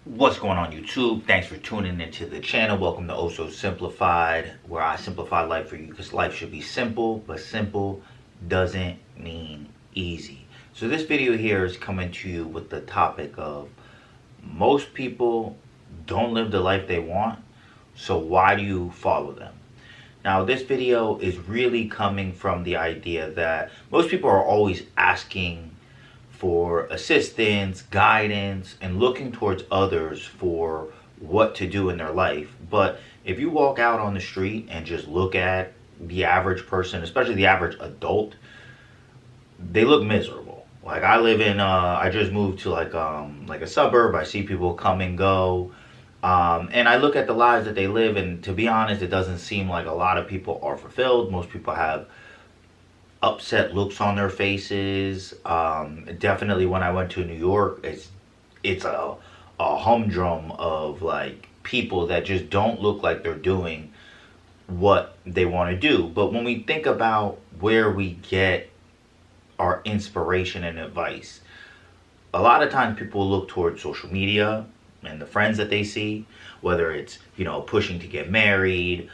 What's going on YouTube? Thanks for tuning into the channel. Welcome to Oso Simplified, where I simplify life for you because life should be simple, but simple doesn't mean easy. So this video here is coming to you with the topic of most people don't live the life they want, so why do you follow them? Now this video is really coming from the idea that most people are always asking for assistance, guidance, and looking towards others for what to do in their life. But if you walk out on the street and just look at the average person, especially the average adult, they look miserable. Like I live in, I just moved to like a suburb. I see people come and go, and I look at the lives that they live, and to be honest, it doesn't seem like a lot of people are fulfilled. Most people have upset looks on their faces. Definitely when I went to New York, it's a humdrum of like people that just don't look like they're doing what they want to do. But when we think about where we get our inspiration and advice, a lot of times people look towards social media and the friends that they see, whether it's, pushing to get married,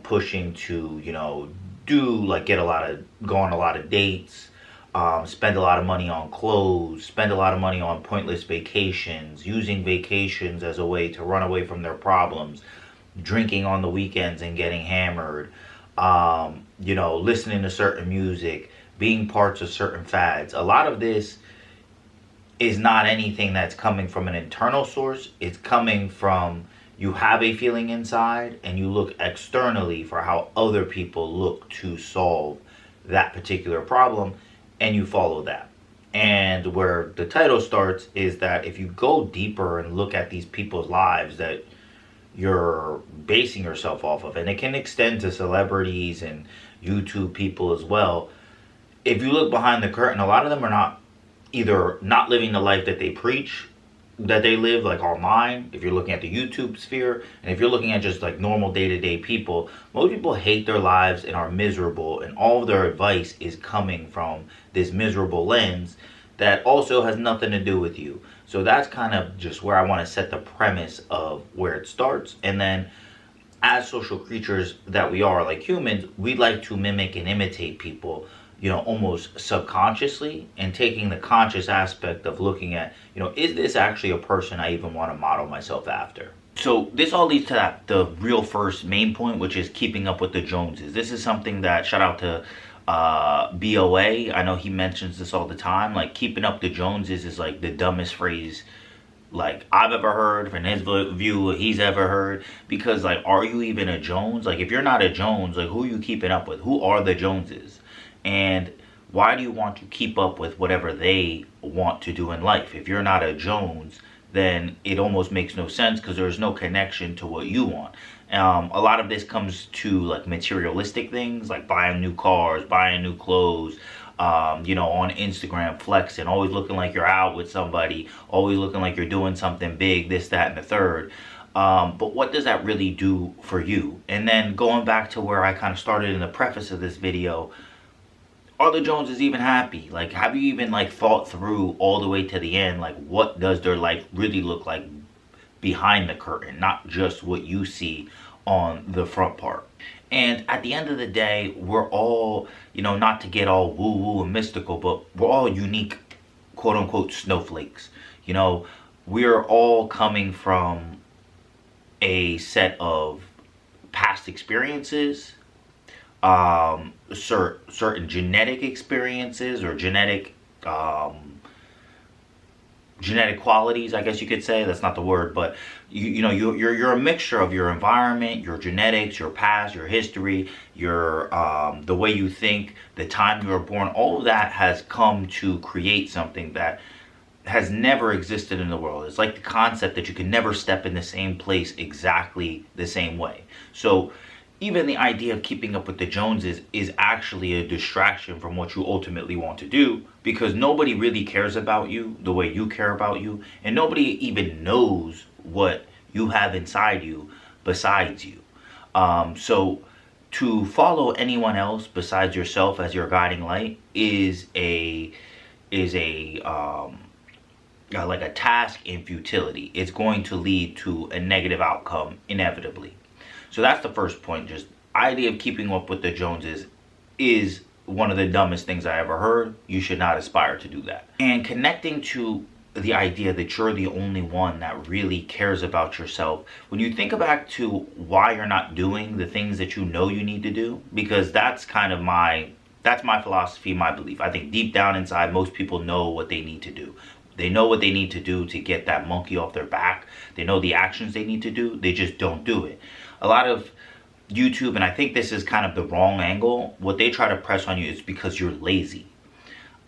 pushing to, do like go on a lot of dates, spend a lot of money on clothes, spend a lot of money on pointless vacations, using vacations as a way to run away from their problems, drinking on the weekends and getting hammered, listening to certain music, being parts of certain fads. A lot of this is not anything that's coming from an internal source. It's coming from, you have a feeling inside and you look externally for how other people look to solve that particular problem, and you follow that. And where the title starts is that if you go deeper and look at these people's lives that you're basing yourself off of, and it can extend to celebrities and YouTube people as well, if you look behind the curtain, a lot of them are not living the life that they preach that they live, like online. If you're looking at the YouTube sphere, and if you're looking at just like normal day-to-day people, most people hate their lives and are miserable, and all of their advice is coming from this miserable lens that also has nothing to do with you. So that's kind of just where I want to set the premise of where it starts. And then as social creatures that we are, like humans, we like to mimic and imitate people, almost subconsciously, and taking the conscious aspect of looking at, is this actually a person I even want to model myself after? So this all leads to the real first main point, which is keeping up with the Joneses. This is something that, shout out to BOA, I know he mentions this all the time. Like, keeping up the Joneses is like the dumbest phrase like I've ever heard, from his view, he's ever heard. Because like, are you even a Jones? Like, if you're not a Jones, like, who are you keeping up with? Who are the Joneses? And why do you want to keep up with whatever they want to do in life? If you're not a Jones, then it almost makes no sense, because there's no connection to what you want. A lot of this comes to like materialistic things, like buying new cars, buying new clothes, on Instagram flexing, always looking like you're out with somebody, always looking like you're doing something big, this, that, and the third. But what does that really do for you? And then going back to where I kind of started in the preface of this video, are the Joneses even happy? Like, have you even like thought through all the way to the end, like what does their life really look like behind the curtain, not just what you see on the front part? And at the end of the day, we're all, not to get all woo-woo and mystical, but we're all unique, quote-unquote, snowflakes. We're all coming from a set of past experiences, certain genetic experiences, or genetic qualities, I guess you could say. That's not the word, but you're a mixture of your environment, your genetics, your past, your history, your the way you think, the time you were born. All of that has come to create something that has never existed in the world. It's like the concept that you can never step in the same place exactly the same way. So even the idea of keeping up with the Joneses is actually a distraction from what you ultimately want to do, because nobody really cares about you the way you care about you, and nobody even knows what you have inside you besides you. So to follow anyone else besides yourself as your guiding light is a like a task in futility. It's going to lead to a negative outcome inevitably. So that's the first point. Just idea of keeping up with the Joneses is one of the dumbest things I ever heard. You should not aspire to do that. And connecting to the idea that you're the only one that really cares about yourself. When you think back to why you're not doing the things that you know you need to do, because that's kind of that's my philosophy, my belief. I think deep down inside, most people know what they need to do. They know what they need to do to get that monkey off their back. They know the actions they need to do. They just don't do it. A lot of YouTube, and I think this is kind of the wrong angle, what they try to press on you is because you're lazy.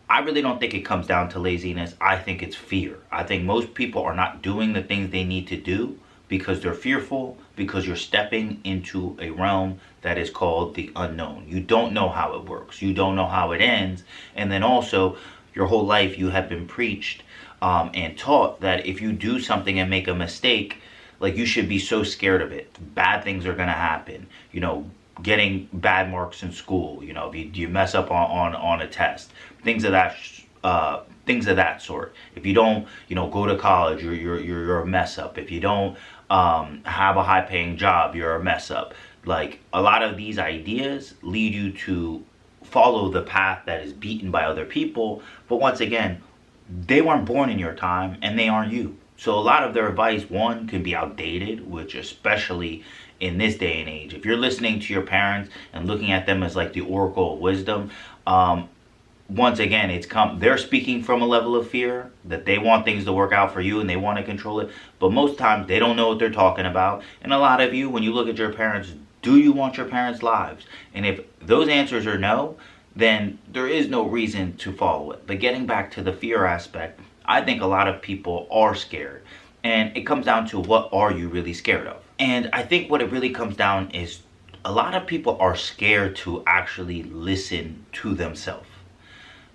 I really don't think it comes down to laziness. I think it's fear. I think most people are not doing the things they need to do because they're fearful, because you're stepping into a realm that is called the unknown. You don't know how it works. You don't know how it ends. And then also, your whole life you have been preached and taught that if you do something and make a mistake, like, you should be so scared of it. Bad things are going to happen. You know, getting bad marks in school. You know, if you mess up on a test, things of that sort. If you don't, you know, go to college, you're a mess up. If you don't have a high paying job, you're a mess up. Like, a lot of these ideas lead you to follow the path that is beaten by other people. But once again, they weren't born in your time and they aren't you. So a lot of their advice, one, can be outdated, which especially in this day and age, if you're listening to your parents and looking at them as like the oracle of wisdom, once again, they're speaking from a level of fear that they want things to work out for you and they want to control it. But most times they don't know what they're talking about. And a lot of you, when you look at your parents, do you want your parents' lives? And if those answers are no, then there is no reason to follow it. But getting back to the fear aspect, I think a lot of people are scared. And it comes down to, what are you really scared of? And I think what it really comes down is a lot of people are scared to actually listen to themselves.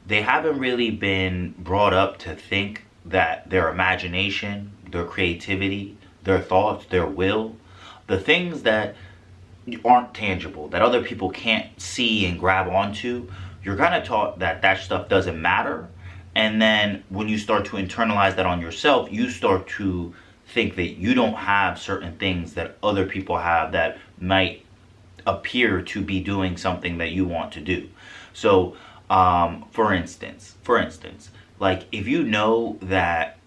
They haven't really been brought up to think that their imagination, their creativity, their thoughts, their will, the things that aren't tangible, that other people can't see and grab onto, you're kind of taught that that stuff doesn't matter. And then when you start to internalize that on yourself, you start to think that you don't have certain things that other people have that might appear to be doing something that you want to do. So, for instance, like, if you know that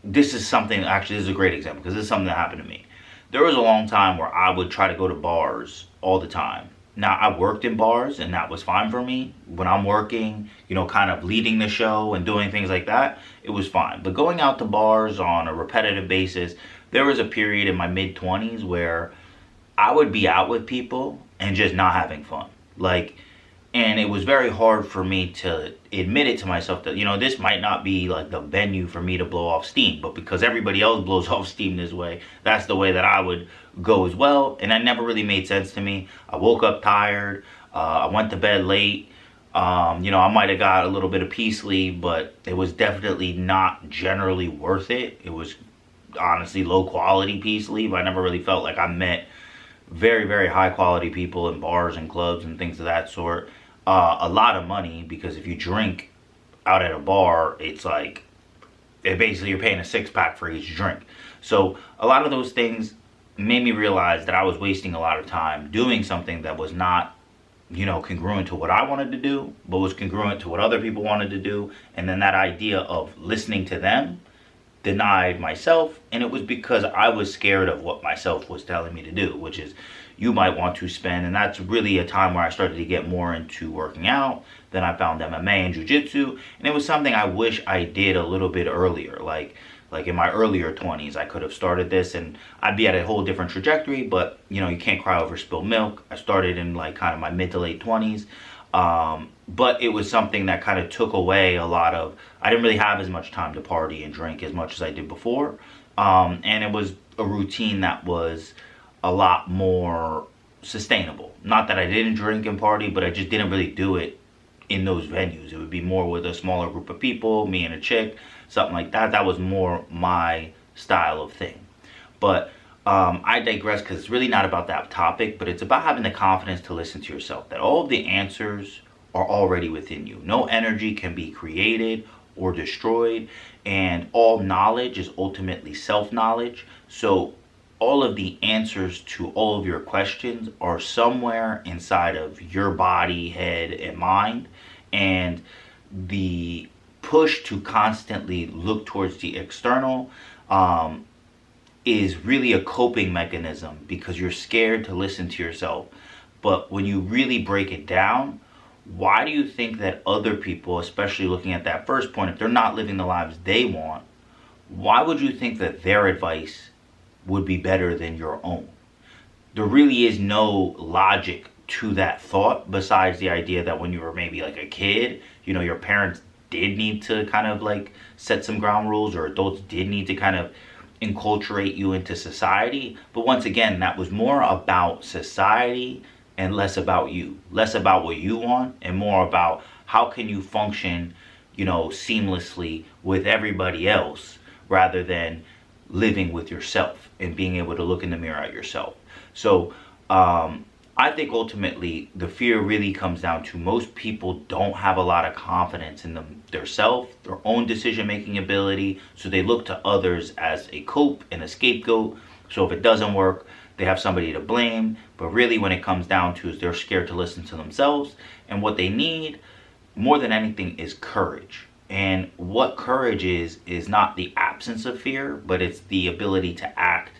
this is something, actually, this is a great example because this is something that happened to me. There was a long time where I would try to go to bars all the time. Now, I worked in bars and that was fine for me. When I'm working, you know, kind of leading the show and doing things like that, it was fine. But going out to bars on a repetitive basis, there was a period in my mid-20s where I would be out with people and just not having fun. Like, and it was very hard for me to admit it to myself that, you know, this might not be like the venue for me to blow off steam, but because everybody else blows off steam this way, that's the way that I would go as well. And that never really made sense to me. I woke up tired. I went to bed late. You know, I might have got a little bit of peace sleep, but it was definitely not generally worth it. It was honestly low quality peace sleep. I never really felt like I met very, very high quality people in bars and clubs and things of that sort. A lot of money, because if you drink out at a bar, it's like, basically you're paying a 6-pack for each drink. So a lot of those things made me realize that I was wasting a lot of time doing something that was not, you know, congruent to what I wanted to do, but was congruent to what other people wanted to do. And then that idea of listening to them denied myself, and it was because I was scared of what myself was telling me to do, which is, you might want to spend, and that's really a time where I started to get more into working out. Then I found MMA and jiu-jitsu, and it was something I wish I did a little bit earlier. Like in my earlier 20s, I could have started this and I'd be at a whole different trajectory, but you know, you can't cry over spilled milk. I started in like kind of my mid to late 20s. But it was something that kind of took away a lot of, I didn't really have as much time to party and drink as much as I did before. And it was a routine that was a lot more sustainable. Not that I didn't drink and party, but I just didn't really do it in those venues. It would be more with a smaller group of people, me and a chick, something like that. That was more my style of thing. But I digress, because it's really not about that topic, but it's about having the confidence to listen to yourself, that all of the answers are already within you. No energy can be created. or destroyed, and all knowledge is ultimately self-knowledge. So all of the answers to all of your questions are somewhere inside of your body, head, and mind. And the push to constantly look towards the external is really a coping mechanism because you're scared to listen to yourself. But when you really break it down, why do you think that other people, especially looking at that first point, if they're not living the lives they want, why would you think that their advice would be better than your own? There really is no logic to that thought besides the idea that when you were maybe like a kid, your parents did need to kind of like set some ground rules, or adults did need to kind of enculturate you into society. But once again, that was more about society and less about you, less about what you want and more about how can you function, seamlessly with everybody else rather than living with yourself and being able to look in the mirror at yourself. So I think ultimately the fear really comes down to most people don't have a lot of confidence in their self, their own decision-making ability. So they look to others as a cope and a scapegoat. So if it doesn't work, they have somebody to blame. But really when it comes down to is they're scared to listen to themselves. And what they need more than anything is courage. And what courage is not the absence of fear, but it's the ability to act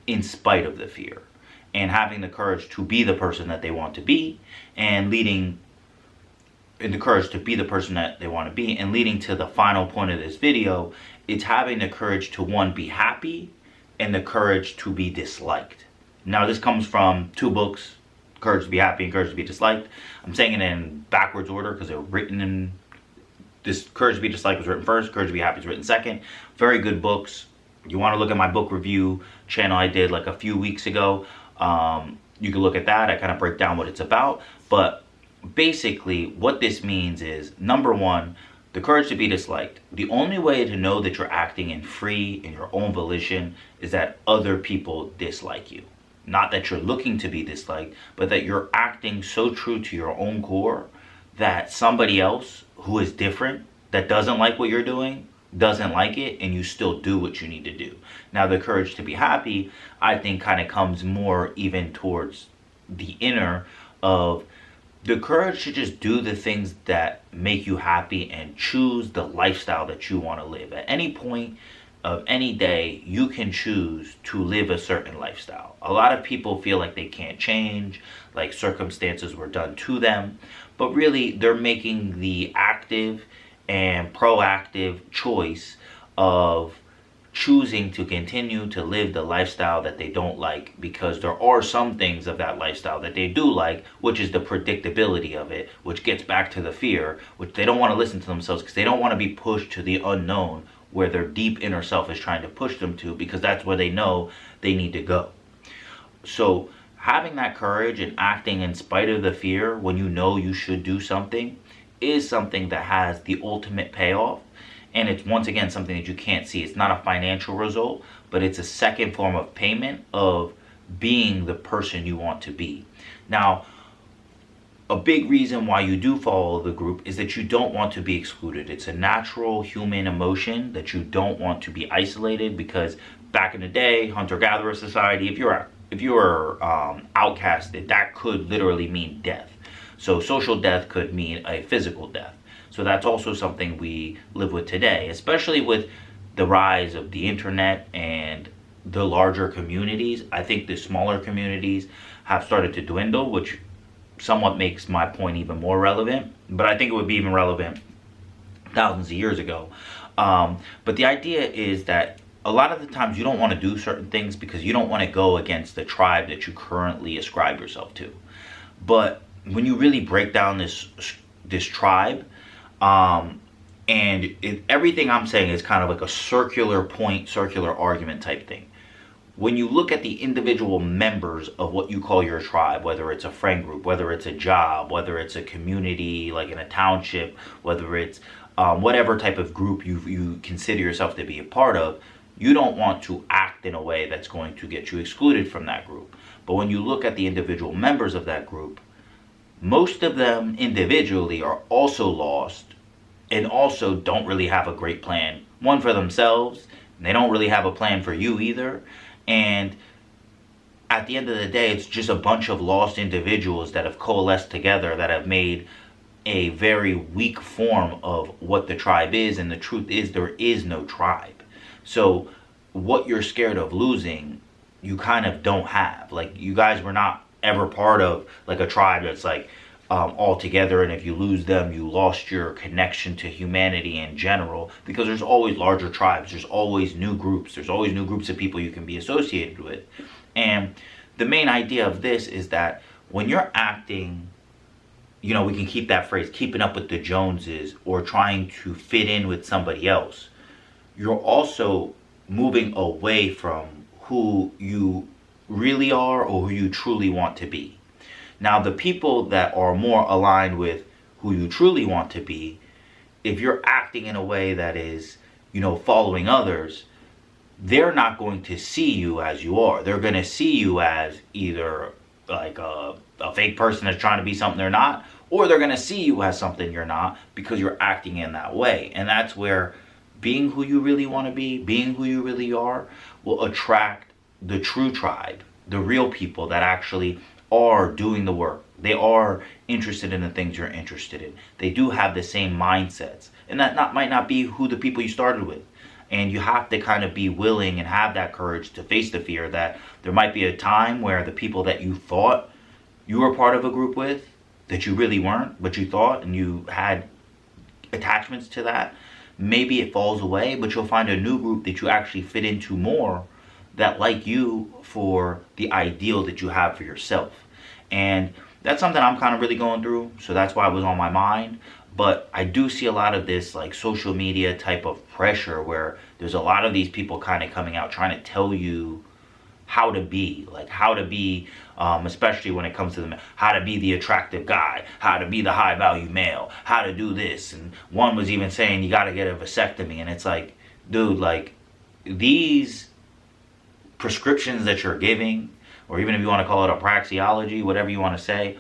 in spite of the fear. And having the courage to be the person that they want to be, and leading to the final point of this video, it's having the courage to, one, be happy, and the courage to be disliked. Now this comes from two books, Courage to Be Happy and Courage to Be Disliked. I'm saying it in backwards order because they're written in this. Courage to Be Disliked was written first, Courage to Be Happy was written second. Very good books. You want to look at my book review channel I did like a few weeks ago. You can look at that. I kind of break down what it's about. But basically what this means is, number one, the courage to be disliked. The only way to know that you're acting in your own volition is that other people dislike you. Not that you're looking to be disliked, but that you're acting so true to your own core that somebody else who is different, that doesn't like what you're doing, doesn't like it, and you still do what you need to do. Now the courage to be happy, I think, kind of comes more even towards the inner of the courage to just do the things that make you happy and choose the lifestyle that you want to live. At any point of any day, you can choose to live a certain lifestyle. A lot of people feel like they can't change, like circumstances were done to them, but really they're making the active and proactive choice of choosing to continue to live the lifestyle that they don't like, because there are some things of that lifestyle that they do like, which is the predictability of it, which gets back to the fear, which they don't want to listen to themselves because they don't want to be pushed to the unknown where their deep inner self is trying to push them to, because that's where they know they need to go. So having that courage and acting in spite of the fear when you know you should do something is something that has the ultimate payoff. And it's, once again, something that you can't see. It's not a financial result, but it's a second form of payment of being the person you want to be. Now, a big reason why you do follow the group is that you don't want to be excluded. It's a natural human emotion that you don't want to be isolated, because back in the day, hunter-gatherer society, if you're outcasted, that could literally mean death. So social death could mean a physical death. So that's also something we live with today, especially with the rise of the internet and the larger communities. I think the smaller communities have started to dwindle, which somewhat makes my point even more relevant, but I think it would be even relevant thousands of years ago. But the idea is that a lot of the times you don't want to do certain things because you don't want to go against the tribe that you currently ascribe yourself to. But when you really break down this tribe, everything I'm saying is kind of like a circular argument type thing. When you look at the individual members of what you call your tribe, whether it's a friend group, whether it's a job, whether it's a community like in a township, whether it's whatever type of group you consider yourself to be a part of, you don't want to act in a way that's going to get you excluded from that group. But when you look at the individual members of that group, most of them individually are also lost and also don't really have a great plan, one for themselves, and they don't really have a plan for you either. And at the end of the day, it's just a bunch of lost individuals that have coalesced together, that have made a very weak form of what the tribe is. And the truth is, there is no tribe. So what you're scared of losing, you kind of don't have. Like, you guys were not ever part of like a tribe that's like all together, and if you lose them, you lost your connection to humanity in general, because there's always larger tribes, there's always new groups, there's always new groups of people you can be associated with. And the main idea of this is that when you're acting, you know, we can keep that phrase, keeping up with the Joneses, or trying to fit in with somebody else, you're also moving away from who you really are or who you truly want to be. Now, the people that are more aligned with who you truly want to be, if you're acting in a way that is, you know, following others, they're not going to see you as you are. They're going to see you as either like a fake person that's trying to be something they're not, or they're going to see you as something you're not, because you're acting in that way. And that's where being who you really want to be, being who you really are, will attract the true tribe, the real people that actually are doing the work. They are interested in the things you're interested in. They do have the same mindsets. And that might not be who the people you started with. And you have to kind of be willing and have that courage to face the fear that there might be a time where the people that you thought you were part of a group with, that you really weren't, but you thought, and you had attachments to that, maybe it falls away, but you'll find a new group that you actually fit into more, that like you for the ideal that you have for yourself. And that's something I'm kind of really going through, so that's why it was on my mind. But I do see a lot of this like social media type of pressure, where there's a lot of these people kind of coming out trying to tell you how to be, like how to be, especially when it comes to how to be the attractive guy, how to be the high value male, how to do this. And one was even saying you got to get a vasectomy. And it's like, dude, like these prescriptions that you're giving, or even if you want to call it a praxeology, whatever you want to say,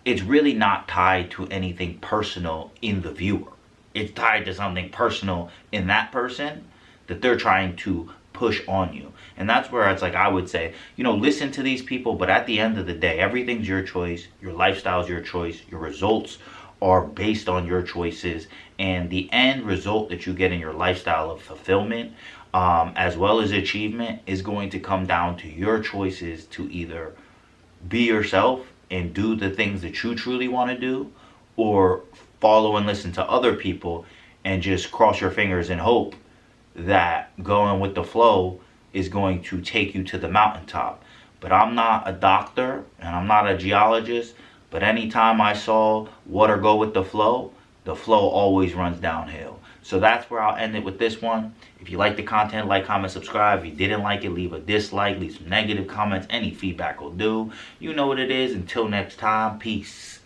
it's really not tied to anything personal in the viewer. It's tied to something personal in that person that they're trying to push on you. And that's where it's like, I would say, you know, listen to these people, but at the end of the day, everything's your choice, your lifestyle's your choice, your results are based on your choices, and the end result that you get in your lifestyle of fulfillment, as well as achievement, is going to come down to your choices to either be yourself and do the things that you truly want to do, or follow and listen to other people and just cross your fingers and hope that going with the flow is going to take you to the mountaintop. But I'm not a doctor and I'm not a geologist, but anytime I saw water go with the flow always runs downhill. So that's where I'll end it with this one. If you like the content, like, comment, subscribe. If you didn't like it, leave a dislike, leave some negative comments. Any feedback will do. You know what it is. Until next time, peace.